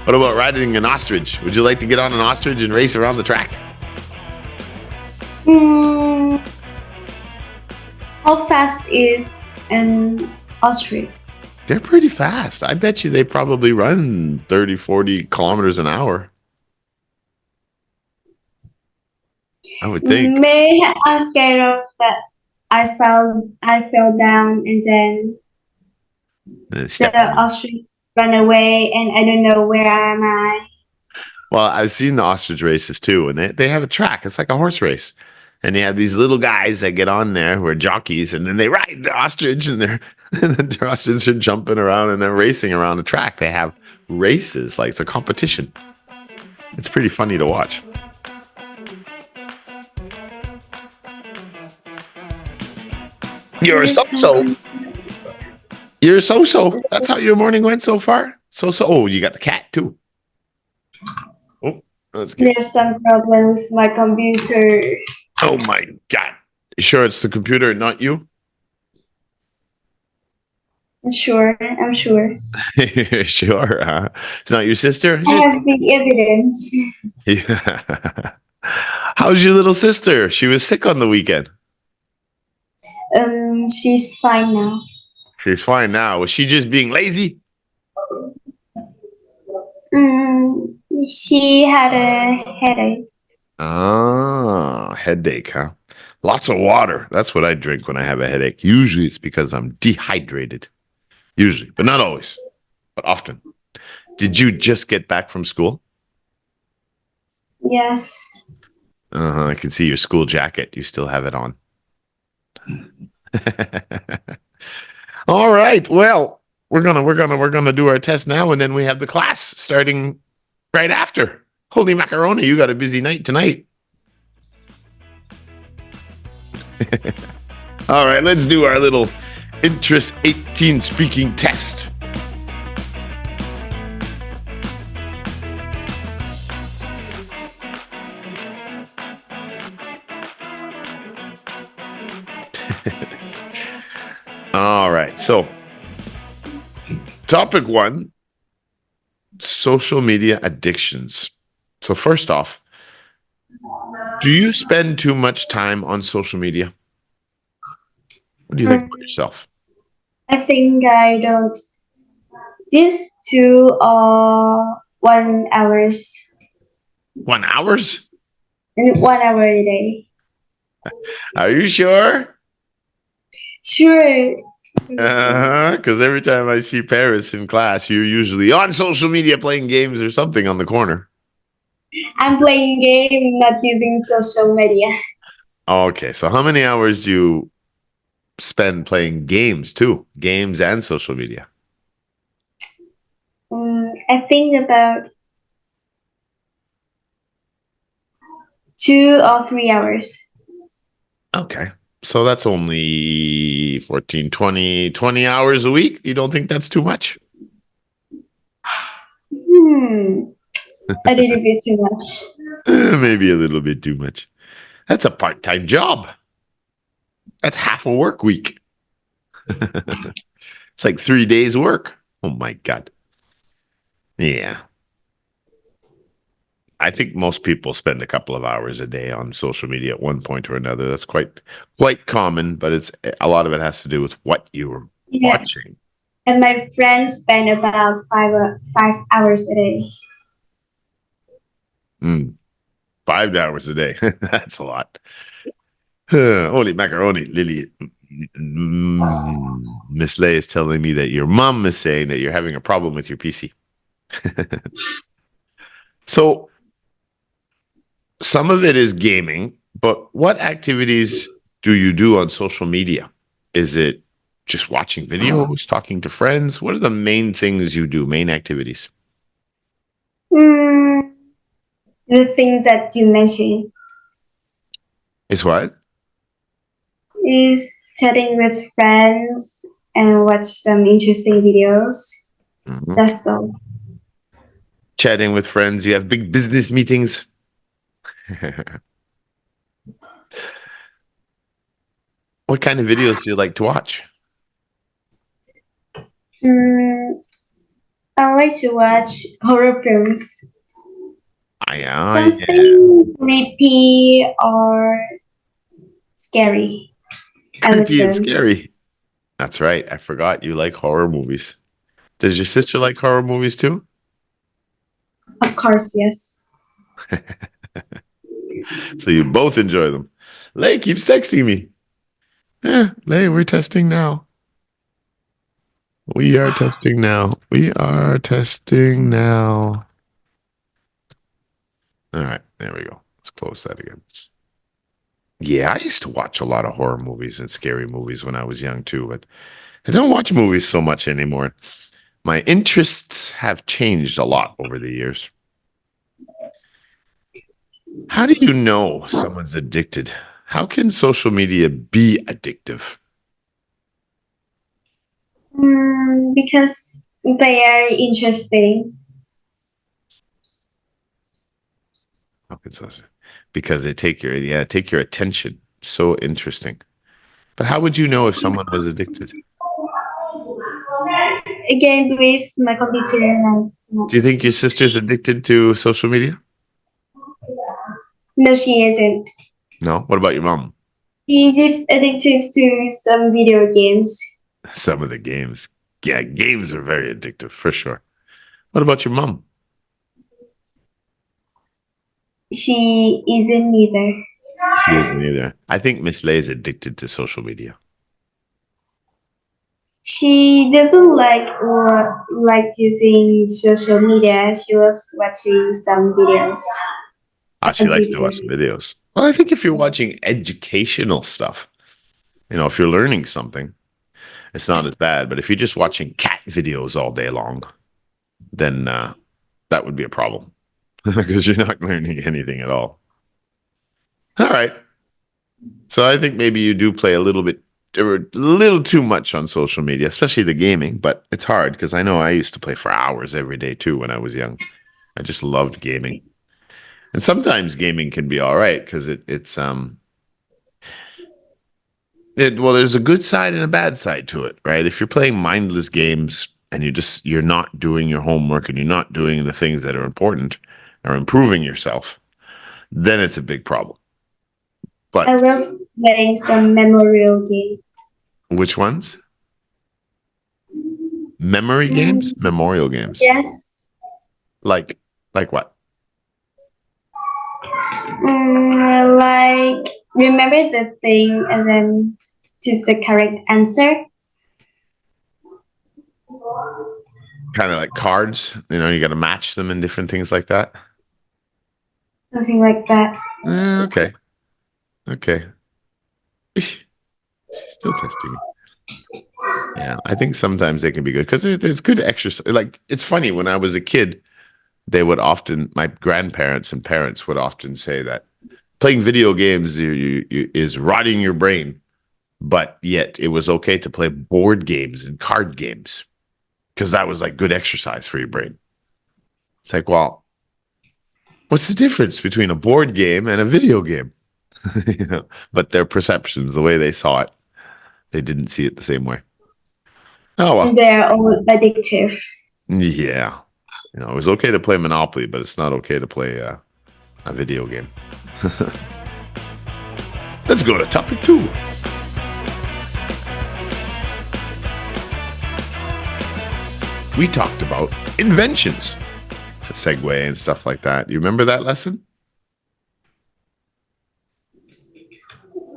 What about riding an ostrich? Would you like to get on an ostrich and race around the track? How fast is an ostrich? They're pretty fast. I bet you they probably run 30, 40 kilometers an hour. I would think. I'm scared of that. I fell down and then the ostrich ran away and I don't know where am I. Well, I've seen the ostrich races too, and they have a track. It's like a horse race. And they have these little guys that get on there who are jockeys, and then they ride the ostrich, and the ostriches are jumping around and they're racing around the track. They have races, like it's a competition. It's pretty funny to watch. You're a so-so. You're a so-so. That's how your morning went so far? So-so. Oh, you got the cat too. Oh, there's some problem with my computer. Oh my God. You sure it's the computer and not you? I'm sure. Sure, huh? It's not your sister? I have the evidence. Yeah. How's your little sister? She was sick on the weekend. She's fine now. She's fine now. Was she just being lazy? She had a headache. Ah, headache, huh? Lots of water. That's what I drink when I have a headache. Usually it's because I'm dehydrated. Usually, but not always, but often. Did you just get back from school? Yes. I can see your school jacket. You still have it on. All right. Well, we're gonna do our test now, and then we have the class starting right after. Holy macaroni! You got a busy night tonight. All right. Let's do our little Interest 18 speaking test. All right. So, topic 1, social media addictions. So first off, do you spend too much time on social media? What do you think about yourself? I think I don't. These 2 are 1 hours. 1 hours? 1 hour a day. Are you sure? Sure. Because every time I see Paris in class, you're usually on social media playing games or something on the corner. I'm playing game, not using social media. Okay, so how many hours do you spend playing games too? Games and social media? I think about 2 or 3 hours. Okay. So that's only 14, 20 hours a week. You don't think that's too much? A little bit too much. Maybe a little bit too much. That's a part-time job. That's half a work week. It's like 3 days work. Oh my God. Yeah. I think most people spend a couple of hours a day on social media at one point or another. That's quite common, but it's a lot of it has to do with what you're watching. And my friends spend about 5 hours a day. 5 hours a day. That's a lot. Holy macaroni, Lily. Miss Lay is telling me that your mom is saying that you're having a problem with your PC. So some of it is gaming, but what activities do you do on social media? Is it just watching videos, talking to friends? What are the main things you do, main activities? The thing that you mentioned. Is what? Is chatting with friends and watch some interesting videos. That's all. Chatting with friends. You have big business meetings. What kind of videos do you like to watch? I like to watch horror films. Yeah. Something creepy or scary. I Creepy and listen. scary. That's right. I forgot you like horror movies. Does your sister like horror movies too? Of course, yes. So you both enjoy them. Lay keeps texting me. Yeah, Lay, we're testing now. We are testing now. We are testing now. All right, there we go. Let's close that again. Yeah, I used to watch a lot of horror movies and scary movies when I was young too, but I don't watch movies so much anymore. My interests have changed a lot over the years. How do you know someone's addicted? How can social media be addictive? Because they are interesting. How can social? Because they take your attention. So interesting. But how would you know if someone was addicted? Again, please, my computer has Do you think your sister's addicted to social media? no, she isn't. No. What about your mom? She's just addicted to some video games. Some of the games. Yeah, games are very addictive for sure. What about your mom? She isn't either. She isn't either. I think Miss Lay is addicted to social media. She doesn't like using social media. She loves watching some videos Ah, on she likes to watch YouTube. videos. Well, I think if you're watching educational stuff, if you're learning something, it's not as bad. But if you're just watching cat videos all day long, then that would be a problem because you're not learning anything at all. All right. So I think maybe you do play a little bit or a little too much on social media, especially the gaming, but it's hard because I know I used to play for hours every day too when I was young. I just loved gaming. And sometimes gaming can be all right because well, there's a good side and a bad side to it, right? If you're playing mindless games and you're not doing your homework and you're not doing the things that are important or improving yourself, then it's a big problem. I But love playing some memorial game. which ones? Memory games? Mm, Memorial games. yes. Like like what? Like remember the thing and then choose the correct answer. Kind of like cards, you got to match them and different things like that. Something like that. Okay. Okay. She's still testing me. Yeah, I think sometimes they can be good because there's good exercise. Like it's funny when I was a kid, my grandparents and parents would often say that playing video games is rotting your brain, but yet it was okay to play board games and card games because that was like good exercise for your brain. It's like, well, what's the difference between a board game and a video game? But their perceptions, the way they saw it, they didn't see it the same way. Oh And well, they're all addictive. yeah. It was okay to play Monopoly, but it's not okay to play a video game. Let's go to topic 2. We talked about inventions, Segway and stuff like that. You remember that lesson?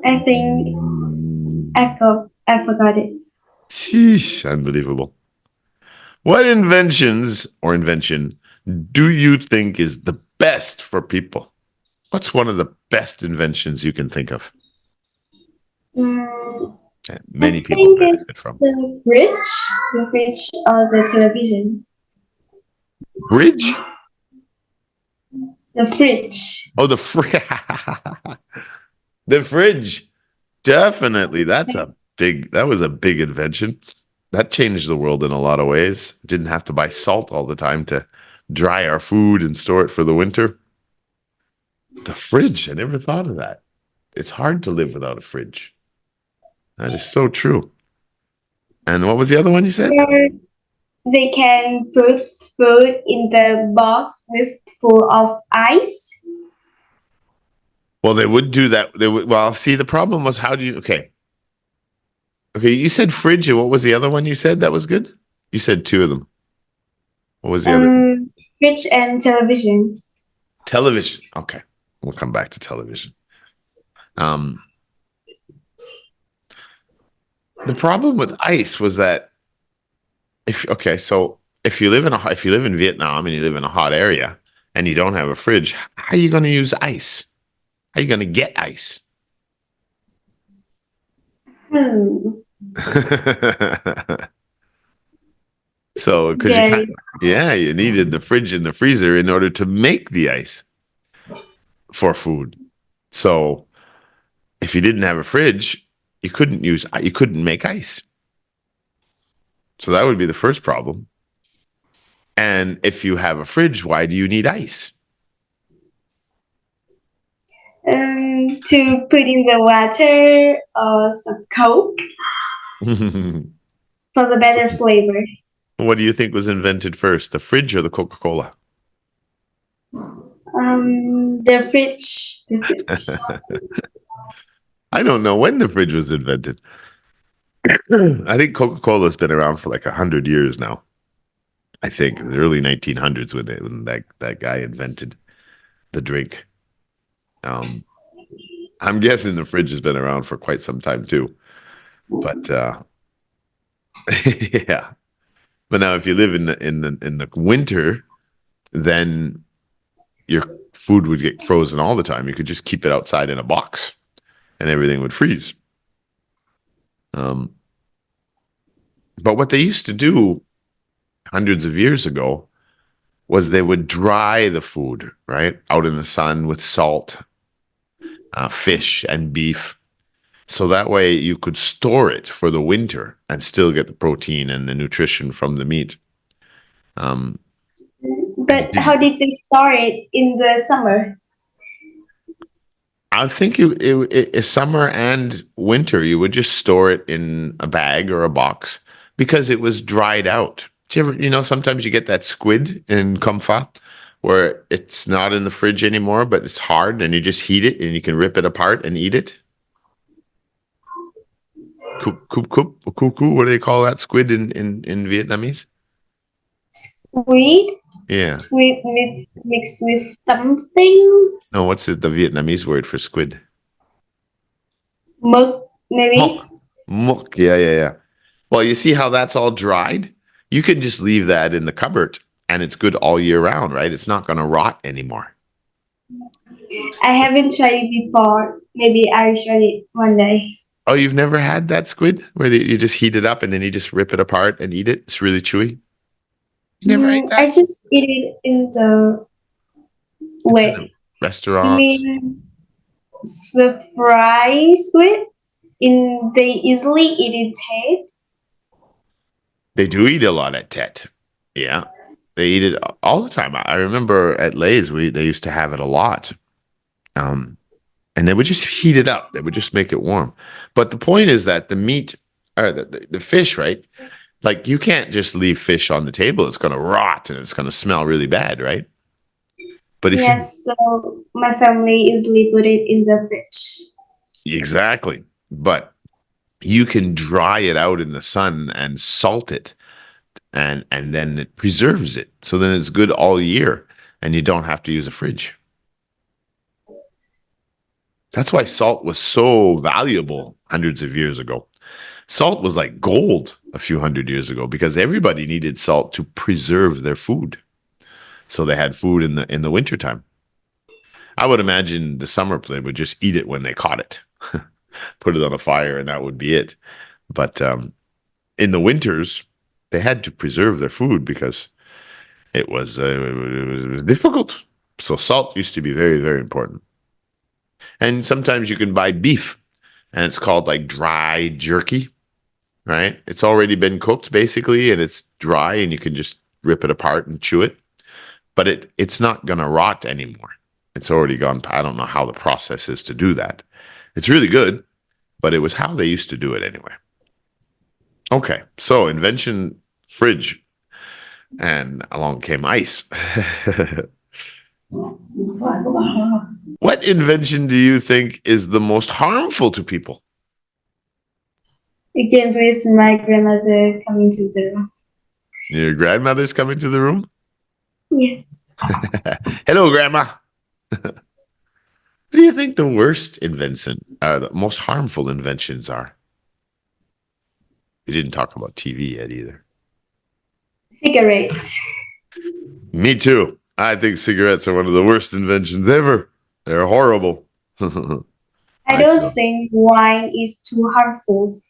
I think I forgot it. Sheesh, unbelievable. What invention do you think is the best for people? What's one of the best inventions you can think of Mm, that I many people think benefit it's from? the fridge or the television. Bridge? The fridge. Oh, the fridge. The fridge. Definitely. That was a big invention. That changed the world in a lot of ways. Didn't have to buy salt all the time to dry our food and store it for the winter. The fridge. I never thought of that. It's hard to live without a fridge. That is so true. And what was the other one you said? they can put food in the box with full of ice. Well, they would do that. They would. Well, see, the problem was how do you? Okay, okay. You said fridge, and what was the other one you said that was good? You said two of them. What was the other? Fridge and television. Television. Okay, we'll come back to television. The problem with ice was that if you live in Vietnam and you live in a hot area and you don't have a fridge, how are you going to use ice? How are you going to get ice? So, because you needed the fridge and the freezer in order to make the ice for food. So, if you didn't have a fridge, you couldn't make ice. So that would be the first problem. And if you have a fridge, why do you need ice? To put in the water or some Coke for the better flavor. What do you think was invented first, the fridge or the Coca-Cola? The fridge. I don't know when the fridge was invented. I think Coca-Cola has been around for like 100 years now. I think the early 1900s when that guy invented the drink. I'm guessing the fridge has been around for quite some time too. But yeah. But now if you live in the winter, then your food would get frozen all the time. You could just keep it outside in a box and everything would freeze. But what they used to do hundreds of years ago was they would dry the food, right, out in the sun with salt, fish and beef. So that way you could store it for the winter and still get the protein and the nutrition from the meat. But how did they store it in the summer? I think it summer and winter, you would just store it in a bag or a box because it was dried out. Do you ever, sometimes you get that squid in comfa where it's not in the fridge anymore, but it's hard and you just heat it and you can rip it apart and eat it. What do they call that squid in Vietnamese? Squid? Yeah. Squid mixed with something? No, what's the Vietnamese word for squid? Mực, maybe? Muk. Yeah. Well, you see how that's all dried? You can just leave that in the cupboard and it's good all year round, right? It's not going to rot anymore. I haven't tried it before. Maybe I'll try it one day. Oh, you've never had that squid where you just heat it up and then you just rip it apart and eat it? It's really chewy. You never ate that? I just eat it in the restaurant. You mean the fry squid? They easily eat it Tet? They do eat a lot at Tet. Yeah. They eat it all the time. I remember at Lay's, they used to have it a lot. And they would just heat it up. They would just make it warm. But the point is that the meat, or the fish, right? Like you can't just leave fish on the table. It's going to rot and it's going to smell really bad, right? But so my family easily put it in the fridge. Exactly. But you can dry it out in the sun and salt it. And then it preserves it. So then it's good all year and you don't have to use a fridge. That's why salt was so valuable hundreds of years ago. Salt was like gold a few hundred years ago because everybody needed salt to preserve their food. So they had food in the wintertime. I would imagine the summer play would just eat it when they caught it, put it on a fire, and that would be it. But in the winters, they had to preserve their food because it was difficult. So salt used to be very, very important. And sometimes you can buy beef, and it's called like dry jerky, right? It's already been cooked basically, and it's dry, and you can just rip it apart and chew it. But it's not going to rot anymore. It's already gone. I don't know how the process is to do that. It's really good, but it was how they used to do it anyway. Okay, so invention fridge. and along came ice. What invention do you think is the most harmful to people? Again, please, my grandmother coming to the room. Your grandmother's coming to the room? Yeah. Hello, Grandma. What do you think the worst invention, the most harmful inventions are? We didn't talk about TV yet either. Cigarettes. Me too. I think cigarettes are one of the worst inventions ever. They're horrible. I don't think wine is too harmful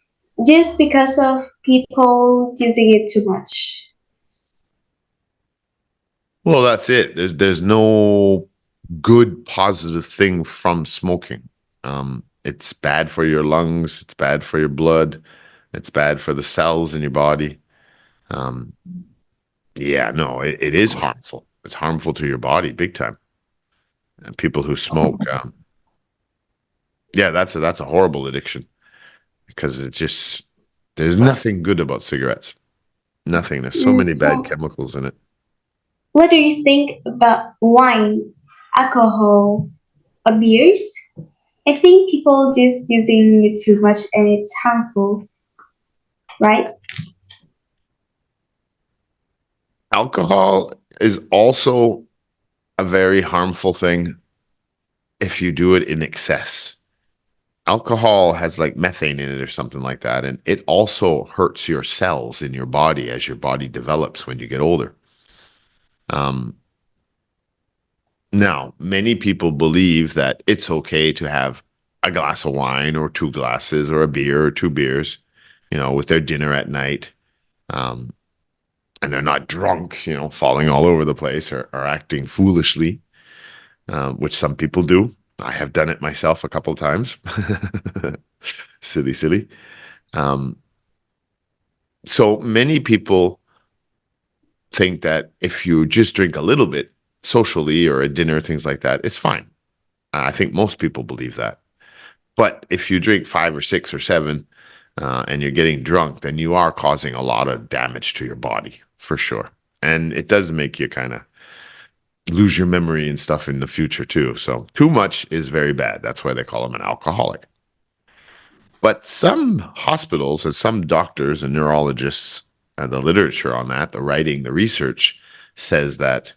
just because of people using it too much. Well, that's it. There's no good positive thing from smoking. It's bad for your lungs. It's bad for your blood. It's bad for the cells in your body. Um, yeah, no, it is harmful. It's harmful to your body big time. And people who smoke, yeah, that's a horrible addiction because there's nothing good about cigarettes. Nothing. There's so many bad chemicals in it. What do you think about wine, alcohol, or beers? I think people just using it too much and it's harmful, right? Alcohol is also a very harmful thing if you do it in excess. Alcohol has like methane in it or something like that, and it also hurts your cells in your body as your body develops when you get older. Now, many people believe that it's okay to have a glass of wine or two glasses or a beer or two beers, with their dinner at night. Um, and they're not drunk, falling all over the place or acting foolishly, which some people do. I have done it myself a couple of times. Silly, silly. So many people think that if you just drink a little bit socially or at dinner, things like that, it's fine. I think most people believe that. But if you drink 5 or 6 or 7 and you're getting drunk, then you are causing a lot of damage to your body for sure. And it does make you kind of lose your memory and stuff in the future too. So too much is very bad. That's why they call him an alcoholic. But some hospitals and some doctors and neurologists, the literature on that, the writing, the research says that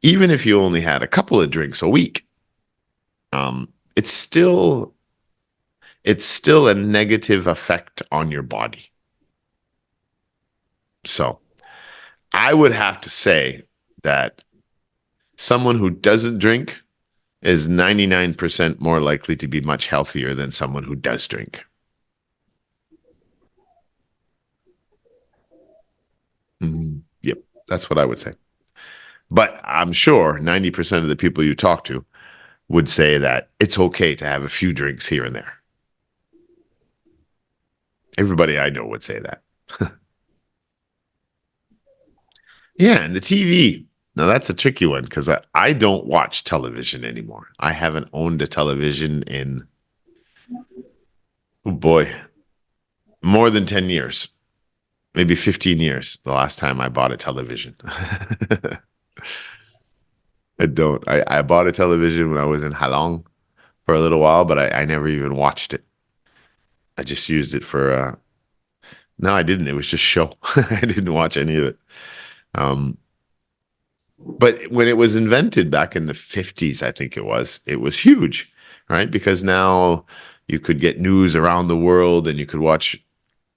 even if you only had a couple of drinks a week, it's still a negative effect on your body. So I would have to say that someone who doesn't drink is 99% more likely to be much healthier than someone who does drink. Yep, that's what I would say. But I'm sure 90% of the people you talk to would say that it's okay to have a few drinks here and there. Everybody I know would say that. Yeah, and the TV. Now that's a tricky one because I don't watch television anymore. I haven't owned a television in, oh boy, more than 10 years, maybe 15 years, the last time I bought a television. I don't. I bought a television when I was in Halong for a little while, but I never even watched it. I just used it for, no, I didn't. It was just show. I didn't watch any of it. But when it was invented back in the 50s, I think it was huge, right? Because now you could get news around the world and you could watch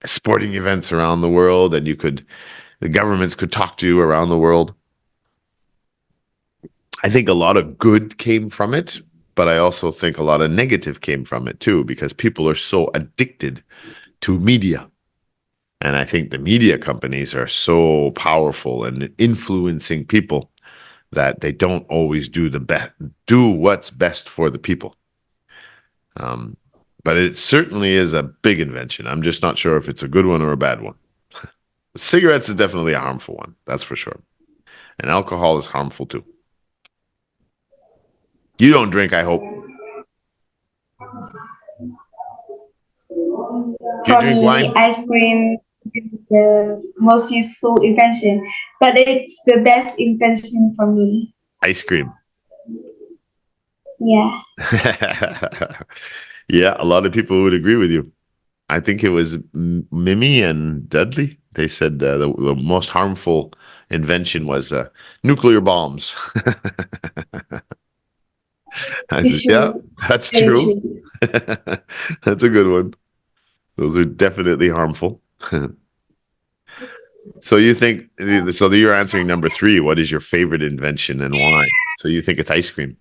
sporting events around the world and the governments could talk to you around the world. I think a lot of good came from it, but I also think a lot of negative came from it too, because people are so addicted to media. And I think the media companies are so powerful and influencing people that they don't always do what's best for the people. But it certainly is a big invention. I'm just not sure if it's a good one or a bad one. Cigarettes is definitely a harmful one, that's for sure. And alcohol is harmful too. You don't drink, I hope. Do you For drink me, wine? ice cream. the most useful invention, but it's the best invention for me. Ice cream. Yeah, Yeah, a lot of people would agree with you. I think it was Mimi and Dudley. They said the most harmful invention was nuclear bombs. I said, it's yeah, true. that's Very true. true. That's a good one. Those are definitely harmful. So you think, so you're answering number three. What is your favorite invention and why? So you think it's ice cream?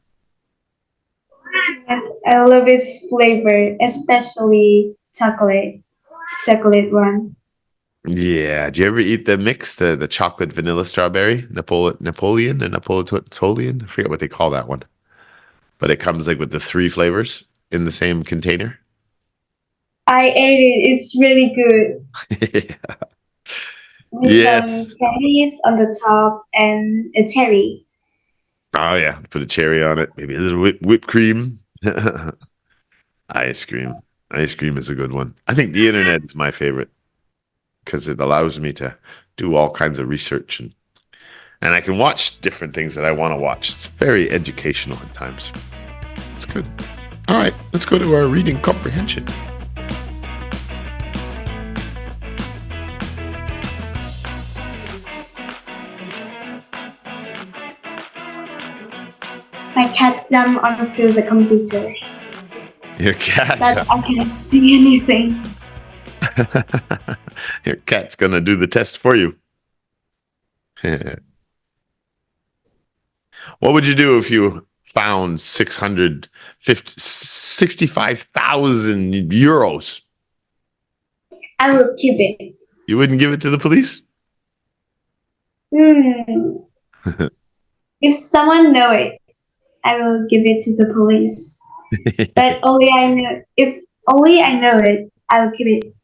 Yes, I love its flavor, especially chocolate one. Yeah. Do you ever eat the mix, the chocolate vanilla strawberry, Napoleon and Napoleon? I forget what they call that one, but it comes like with the three flavors in the same container. I ate it. It's really good with Yes. some candies on the top and a cherry. Oh yeah. Put a cherry on it, maybe a little whipped cream. Ice cream. Ice cream is a good one. I think the internet is my favorite because it allows me to do all kinds of research and I can watch different things that I want to watch. It's very educational at times. It's good. All right, let's go to our reading comprehension. My cat jumped onto the computer, Your but cat. I can't see anything. Your cat's gonna do the test for you. What would you do if you found 65,000 euros? I will keep it. You wouldn't give it to the police? Hmm. If someone know it, I will give it to the police. But only I know. If only I know it, I will keep it.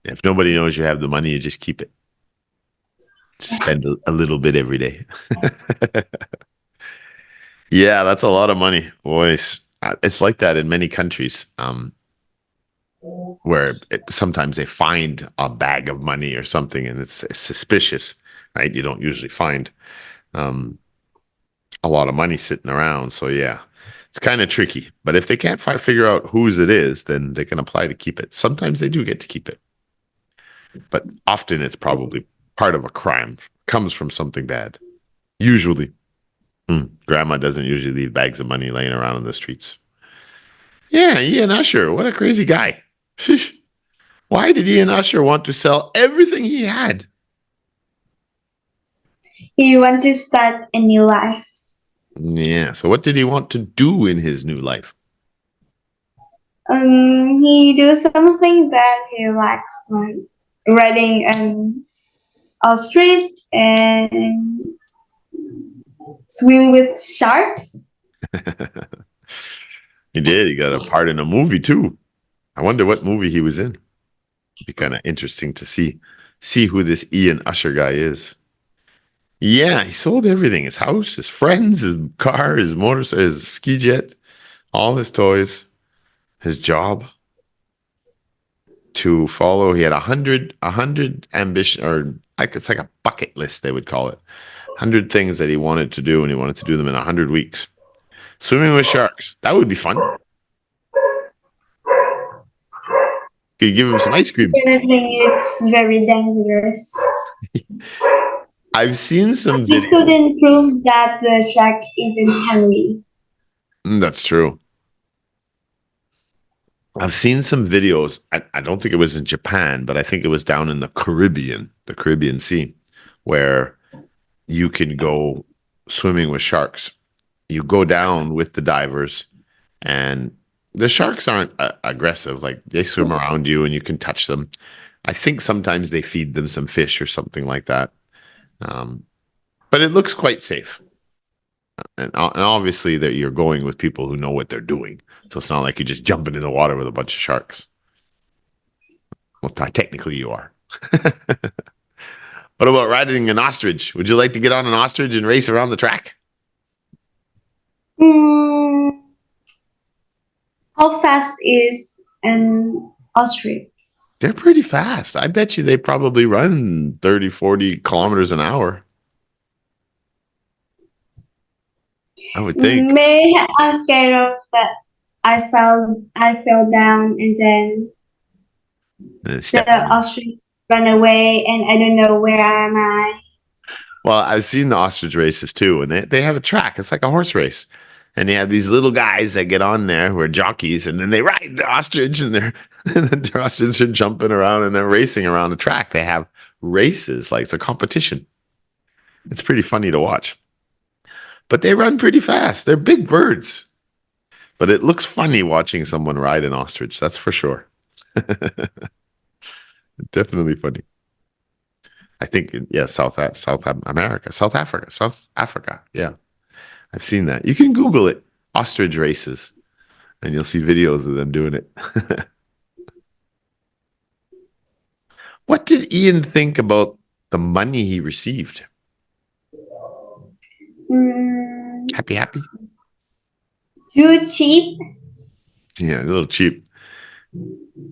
If nobody knows you have the money, you just keep it. Spend a little bit every day. Yeah, that's a lot of money, boys. It's like that in many countries, where sometimes they find a bag of money or something, and it's suspicious, right? You don't usually find um, a lot of money sitting around, so yeah, it's kind of tricky. But if they can't figure out whose it is, then they can apply to keep it. Sometimes they do get to keep it, but often it's probably part of a crime, comes from something bad. Usually, grandma doesn't usually leave bags of money laying around in the streets. Yeah, Ian Usher, what a crazy guy. Sheesh. Why did Ian Usher want to sell everything he had? You want to start a new life. Yeah, so what did he want to do in his new life? He do something that he likes, like riding a street and swim with sharks. He did. He got a part in a movie too. I wonder what movie he was in. It'd be kind of interesting to see who this Ian Usher guy is. Yeah, he sold everything: his house, his friends, his car, his motorcycle, his ski jet, all his toys, his job to follow. He had a hundred ambition, or like it's like a bucket list they would call it. 100 things that he wanted to do, and he wanted to do them in 100 weeks. Swimming with sharks, that would be fun. Could you give him some ice cream? And I think it's very dangerous. I've seen some He videos. couldn't prove that the shark isn't hungry. That's true. I've seen some videos. I don't think it was in Japan, but I think it was down in the Caribbean Sea, where you can go swimming with sharks. You go down with the divers, and the sharks aren't aggressive. Like they swim around you, and you can touch them. I think sometimes they feed them some fish or something like that. Um, but it looks quite safe. And obviously that you're going with people who know what they're doing. So it's not like you're just jumping in the water with a bunch of sharks. Well, technically you are. What about riding an ostrich? Would you like to get on an ostrich and race around the track? Hmm, how fast is an ostrich? They're pretty fast. I bet you they probably run 30, 40 kilometers an hour. I would think. May I'm scared of that. I fell down and then Step the on them. ostrich ran away and I don't know where am I. Well, I've seen the ostrich races too, and they have a track. It's like a horse race. And they have these little guys that get on there who are jockeys, and then they ride the ostrich, and they're and the ostriches are jumping around and they're racing around the track. They have races, like it's a competition. It's pretty funny to watch. But they run pretty fast. They're big birds. But it looks funny watching someone ride an ostrich, that's for sure. Definitely funny. I think, yeah, South America, South Africa. Yeah, I've seen that. You can Google it, ostrich races, and you'll see videos of them doing it. What did Ian think about the money he received? Mm, Happy, happy? too cheap. Yeah, a little cheap.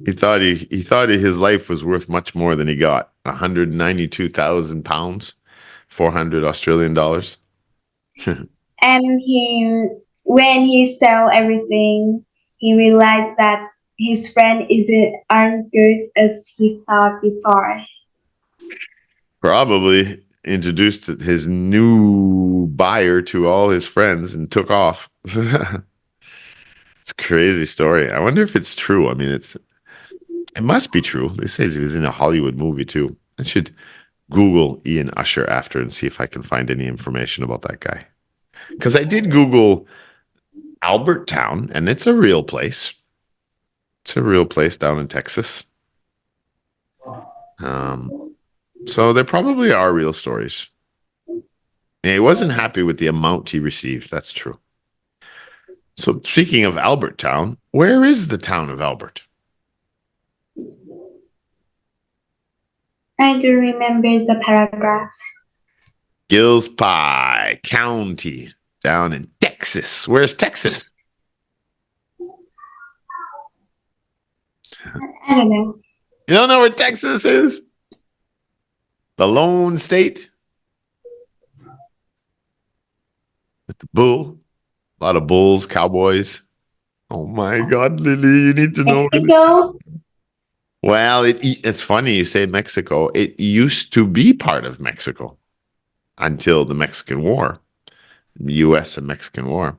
He thought his life was worth much more than he got. £192,000, 400 Australian dollars. And when he sell everything, he realized that his friend aren't good as he thought before. Probably introduced his new buyer to all his friends and took off. It's a crazy story. I wonder if it's true. I mean, it must be true. They say he was in a Hollywood movie too. I should Google Ian Usher after and see if I can find any information about that guy. Because I did Google Albertown, and it's a real place. It's a real place down in Texas. So there probably are real stories. Yeah, he wasn't happy with the amount he received. That's true. So speaking of Albertown, where is the town of Albert? I do remember the paragraph. Gillespie County, down in Texas. Where's Texas? I don't know. You don't know where Texas is? The Lone State? With the bull. A lot of bulls, cowboys. Oh my God, Lily, you need to know. Mexico? Well, it's funny you say Mexico. It used to be part of Mexico until the Mexican War, the U.S. and Mexican War.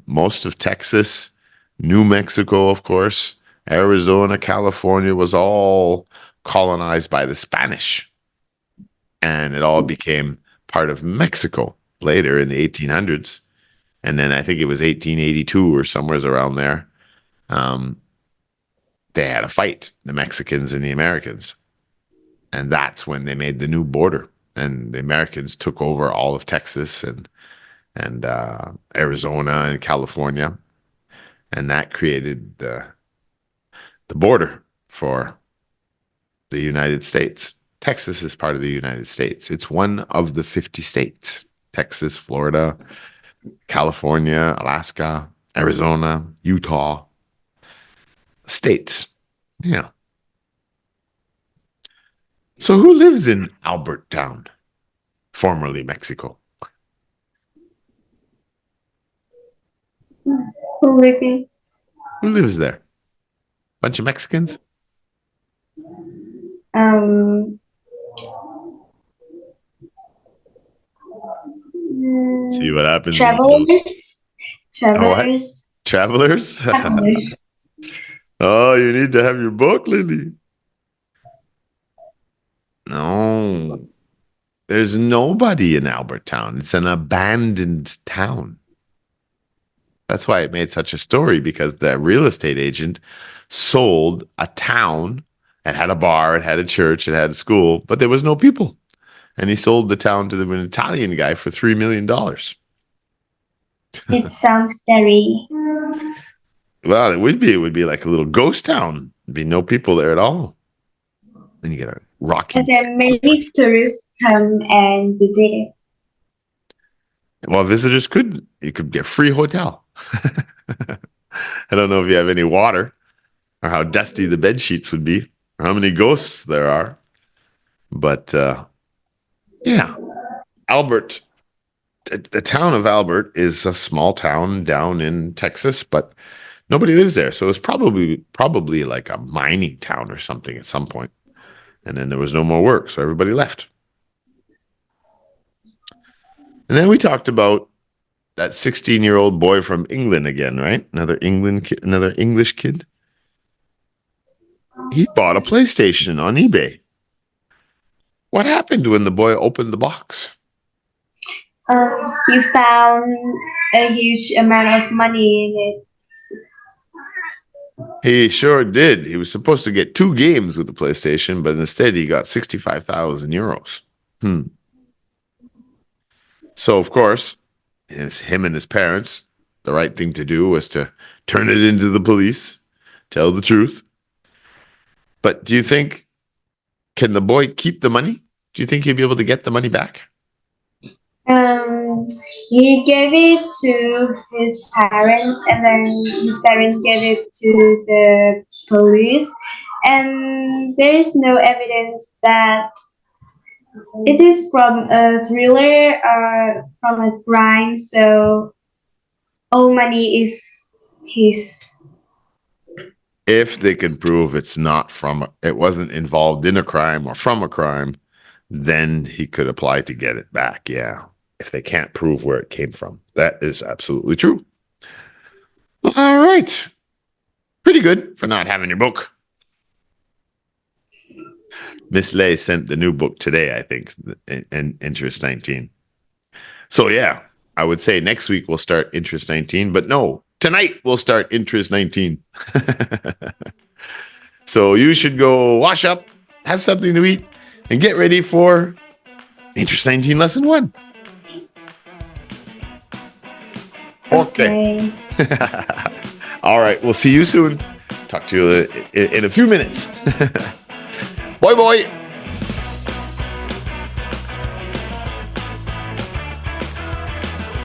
Most of Texas, New Mexico, of course, Arizona, California was all colonized by the Spanish. And it all became part of Mexico later in the 1800s. And then I think it was 1882 or somewhere around there. They had a fight, the Mexicans and the Americans. And that's when they made the new border. And the Americans took over all of Texas and Arizona and California. And that created the border for the United States. Texas is part of the United States. It's one of the 50 states. Texas, Florida, California, Alaska, Arizona, Utah. States. Yeah. So who lives in Albertown, formerly Mexico? Who living? Who lives there? Bunch of Mexicans? Um, See what happens. travelers. What? Travelers? Travelers. Oh, you need to have your book, Lily. No. There's nobody in Albertown. It's an abandoned town. That's why it made such a story, because the real estate agent sold a town. It had a bar, it had a church, it had a school, but there was no people. And he sold the town to an Italian guy for $3 million. It sounds scary. Well, it would be. It would be like a little ghost town. There'd be no people there at all. Then you get a rocky. And then many tourists come and visit it. Well, visitors you could get free hotel. I don't know if you have any water, or how dusty the bed sheets would be, or how many ghosts there are. But yeah, Albert, the town of Albert is a small town down in Texas, but nobody lives there. So it was probably like a mining town or something at some point. And then there was no more work, so everybody left. And then we talked about that 16-year-old boy from England again, right? Another English kid. He bought a PlayStation on eBay. What happened when the boy opened the box? You found a huge amount of money in it. He sure did. He was supposed to get 2 games with the PlayStation, but instead he got 65,000 euros. So, of course, it's him and his parents, the right thing to do was to turn it into the police, tell the truth. But do you think, can the boy keep the money? Do you think he'll be able to get the money back? He gave it to his parents, and then his parents gave it to the police. And there is no evidence that it is from a thriller or from a crime, so all money is his. If they can prove it wasn't involved in a crime or from a crime, then he could apply to get it back. Yeah. If they can't prove where it came from. That is absolutely true. All right. Pretty good for not having your book. Miss Lay sent the new book today, I think, in Interest 19. So yeah, I would say next week we'll start Interest 19, but no, tonight we'll start Interest 19. So you should go wash up, have something to eat, and get ready for Interest 19 Lesson 1. Okay. All right. We'll see you soon. Talk to you in a few minutes. Bye, bye.